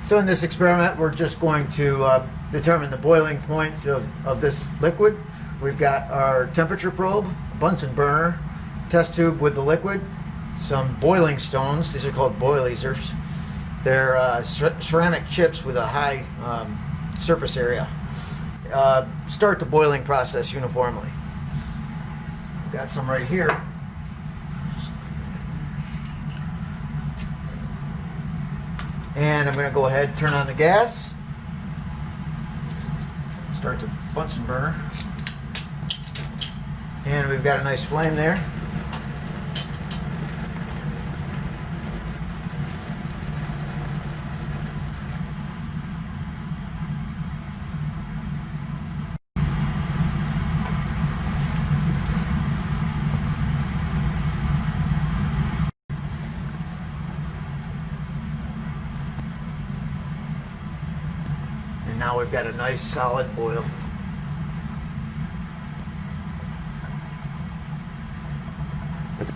So in this experiment, we're just going to determine the boiling point of this liquid. We've got our temperature probe, a Bunsen burner, test tube with the liquid, some boiling stones. These are called boilisers. They're ceramic chips with a high surface area. Start the boiling process uniformly. We've got some right here. And I'm going to go ahead and turn on the gas. Start the Bunsen burner. And we've got a nice flame there. And now we've got a nice solid boil.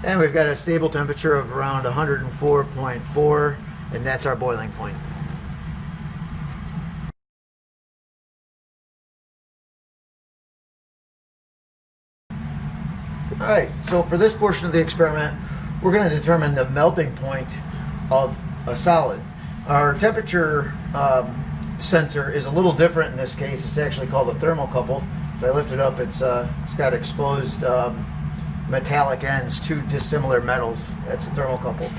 And we've got a stable temperature of around 104.4, and that's our boiling point. Alright, so for this portion of the experiment, we're going to determine the melting point of a solid. Our temperature sensor is a little different in this case. It's actually called a thermocouple. If I lift it up, it's got exposed metallic ends, two dissimilar metals. That's a thermocouple.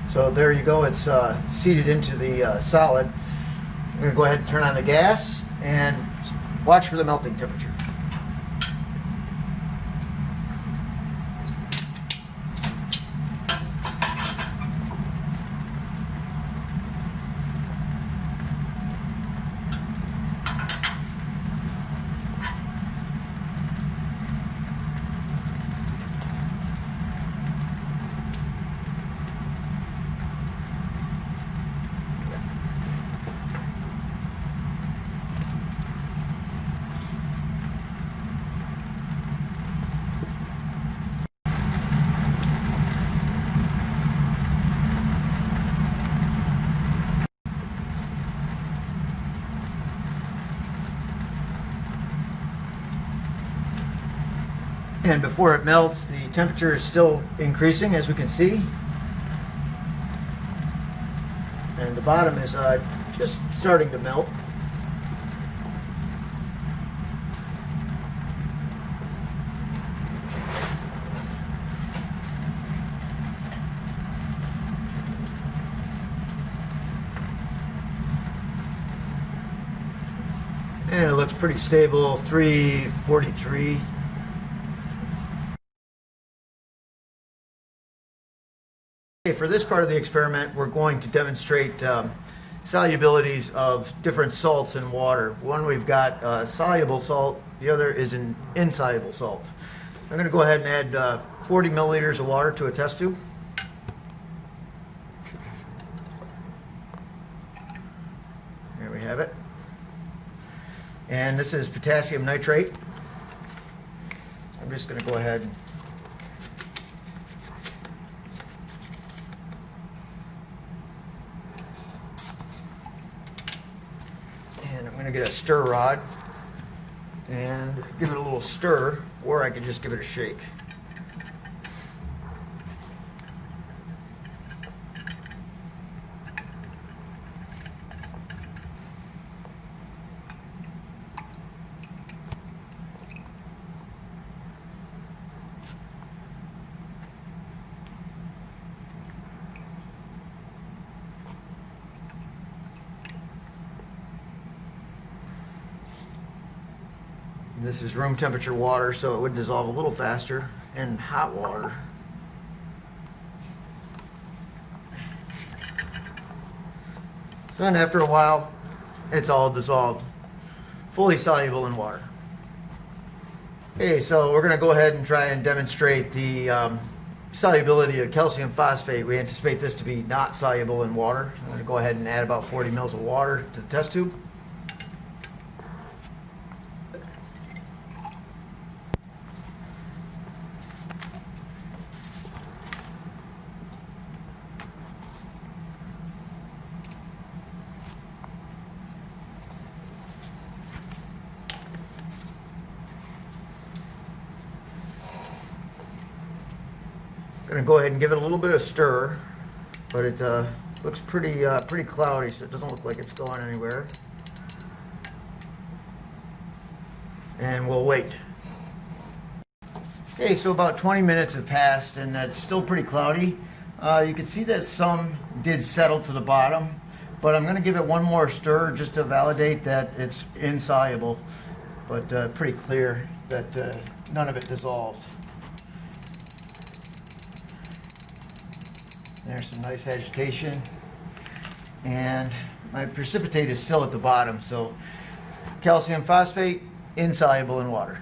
So there you go. It's seated into the solid. I'm going to go ahead and turn on the gas and watch for the melting temperature. And before it melts, the temperature is still increasing, as we can see. And the bottom is just starting to melt. And it looks pretty stable, 343. Okay, for this part of the experiment, we're going to demonstrate solubilities of different salts in water. One, we've got soluble salt. The other is an insoluble salt. I'm going to go ahead and add 40 milliliters of water to a test tube. There we have it. And this is potassium nitrate. I'm just going to go ahead and I'm going to get a stir rod and give it a little stir, or I could just give it a shake. This is room temperature water, so it would dissolve a little faster in hot water. Then after a while, it's all dissolved, fully soluble in water. Okay, so we're going to go ahead and try and demonstrate the solubility of calcium phosphate. We anticipate this to be not soluble in water. I'm going to go ahead and add about 40 mils of water to the test tube. Gonna go ahead and give it a little bit of stir, but it looks pretty cloudy, so it doesn't look like it's going anywhere. And we'll wait. Okay, so about 20 minutes have passed and it's still pretty cloudy. You can see that some did settle to the bottom, but I'm going to give it one more stir just to validate that it's insoluble, but pretty clear that none of it dissolved. There's some nice agitation, and my precipitate is still at the bottom, so calcium phosphate insoluble in water.